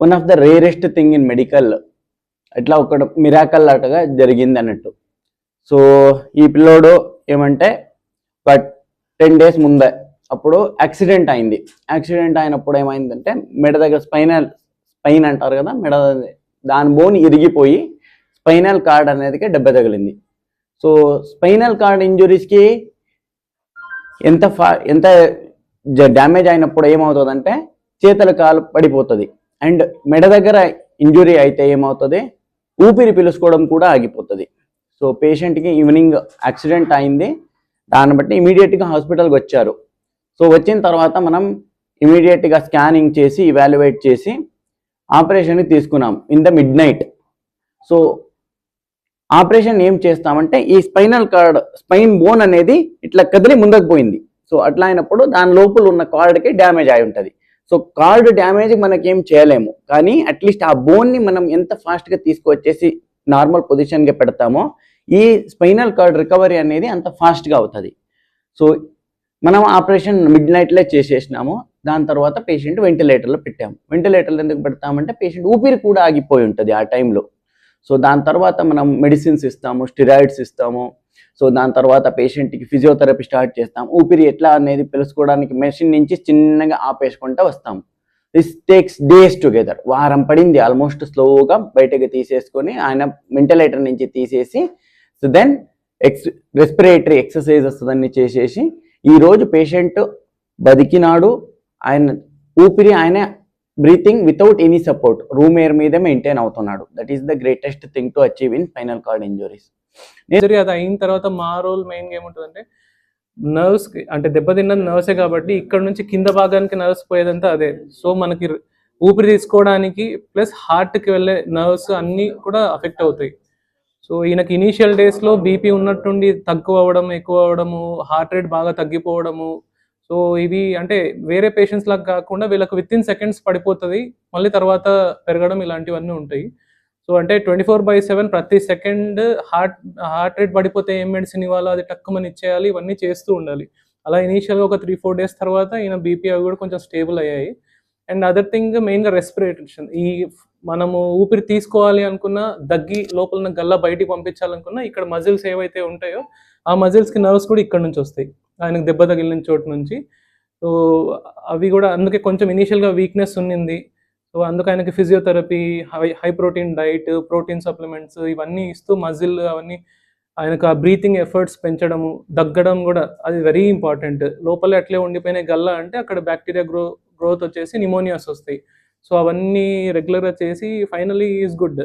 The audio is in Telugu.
One of the rarest thing in medical, ఇట్లా ఒక మిరాకల్ లాటగా జరిగింది అన్నట్టు. సో ఈ పిల్లోడు ఏమంటే ఒక 10 days ముందే అప్పుడు యాక్సిడెంట్ అయింది. యాక్సిడెంట్ అయినప్పుడు ఏమైందంటే మెడ దగ్గర స్పైన్ అంటారు కదా, మెడ దాని బోన్ ఇరిగిపోయి స్పైనల్ కార్డ్ అనేది దెబ్బ తగిలింది. సో స్పైనల్ కార్డ్ ఇంజురీస్కి ఎంత డ్యామేజ్ అయినప్పుడు ఏమవుతుందంటే చేతుల కాలు పడిపోతుంది. అండ్ మెడ దగ్గర ఇంజురీ అయితే ఏమవుతుంది, ఊపిరి పీల్చుకోవడం కూడా ఆగిపోతుంది. సో పేషెంట్కి ఈవినింగ్ యాక్సిడెంట్ అయింది, దాన్ని బట్టి ఇమీడియట్గా హాస్పిటల్కి వచ్చారు. సో వచ్చిన తర్వాత మనం ఇమీడియట్గా స్కానింగ్ చేసి ఇవాల్యుయేట్ చేసి ఆపరేషన్కి తీసుకున్నాం in the mid night. So operation ఏం చేస్తామంటే ఈ స్పైన్ బోన్ అనేది ఇట్లా కదిలి ముందుకు పోయింది. సో అట్లా అయినప్పుడు దాని లోపల ఉన్న కార్డ్కి డ్యామేజ్ అయి ఉంటుంది. సో కార్డ్ డ్యామేజ్ మనకేం చేయలేము, కానీ అట్లీస్ట్ ఆ బోన్ని మనం ఎంత ఫాస్ట్గా తీసుకువచ్చేసి నార్మల్ పొజిషన్గా పెడతామో ఈ స్పైనల్ కార్డ్ రికవరీ అనేది అంత ఫాస్ట్గా అవుతుంది. సో మనం ఆపరేషన్ మిడ్ నైట్లో చేసేసినాము. దాని తర్వాత పేషెంట్ వెంటిలేటర్లో పెట్టాము. వెంటిలేటర్లో ఎందుకు పెడతామంటే పేషెంట్ ఊపిరి కూడా ఆగిపోయి ఉంటుంది ఆ టైంలో. సో దాని తర్వాత మనం మెడిసిన్స్ ఇస్తాము, స్టిరాయిడ్స్ ఇస్తాము. సో దాని తర్వాత పేషెంట్కి ఫిజియోథెరపీ స్టార్ట్ చేస్తాం. ఊపిరి ఎట్లా అనేది తెలుసుకోవడానికి మెషిన్ నుంచి చిన్నగా ఆపేసుకుంటూ వస్తాము. This takes days together. వారం పడింది ఆల్మోస్ట్ స్లోగా బయటకు తీసేసుకొని ఆయన వెంటిలేటర్ నుంచి తీసేసి సో దెన్ రెస్పిరేటరీ ఎక్సర్సైజెస్ అన్నీ చేసేసి ఈరోజు పేషెంట్ బతికినాడు. ఆయన ఊపిరి ఆయన breathing without any support room air మీదే మెయింటైన్ అవుతున్నాడు. That is the greatest thing to achieve in spinal cord injuries. అది అయిన తర్వాత మా రోల్ మెయిన్గా ఏముంటుందంటే నర్వ్స్, అంటే దెబ్బతిన్నది నర్వ్సే కాబట్టి ఇక్కడ నుంచి కింద భాగానికి నర్వ్స్ పోయేదంతా అదే. సో మనకి ఊపిరి తీసుకోవడానికి ప్లస్ హార్ట్కి వెళ్ళే నర్వ్స్ అన్నీ కూడా అఫెక్ట్ అవుతాయి. సో ఈయనకి ఇనీషియల్ డేస్లో బీపీ ఉన్నట్టుండి తక్కువ అవ్వడం, ఎక్కువ అవ్వడము, హార్ట్ రేట్ బాగా తగ్గిపోవడము. సో ఇవి అంటే వేరే పేషెంట్స్ లాగా కాకుండా వీళ్ళకి విత్ ఇన్ సెకండ్స్ పడిపోతుంది, మళ్ళీ తర్వాత పెరగడం, ఇలాంటివన్నీ ఉంటాయి. సో అంటే 24/7 ప్రతి సెకండ్ హార్ట్ రేట్ పడిపోతే ఏం మెడిసిన్ ఇవ్వాలో అది టక్కుమని ఇచ్చేయాలి, ఇవన్నీ చేస్తూ ఉండాలి. అలా ఇనీషియల్గా ఒక 3-4 days తర్వాత ఈయన బీపీ అవి కూడా కొంచెం స్టేబుల్ అయ్యాయి. అండ్ అదర్ థింగ్ మెయిన్గా రెస్పిరేషన్. ఈ మనము ఊపిరి తీసుకోవాలి అనుకున్నా, దగ్గి లోపల గల్లా బయటికి పంపించాలనుకున్నా ఇక్కడ మజిల్స్ ఏవైతే ఉంటాయో ఆ మజిల్స్కి నర్వ్స్ కూడా ఇక్కడ నుంచి వస్తాయి, ఆయనకు దెబ్బ తగిలిన చోటు నుంచి. సో అవి కూడా అందుకే కొంచెం ఇనీషియల్గా వీక్నెస్ ఉన్నింది. సో అందుకు ఆయనకి physiotherapy, high protein diet, protein supplements ఇవన్నీ ఇస్తూ మజిల్ అవన్నీ ఆయనకు ఆ బ్రీతింగ్ ఎఫర్ట్స్ పెంచడము, దగ్గడం కూడా అది వెరీ ఇంపార్టెంట్. లోపలే అట్లే ఉండిపోయిన గల్లా అంటే అక్కడ బ్యాక్టీరియా గ్రోత్ వచ్చేసి నిమోనియాస్ వస్తాయి. సో అవన్నీ రెగ్యులర్గా చేసి ఫైనలీ ఈజ్ గుడ్.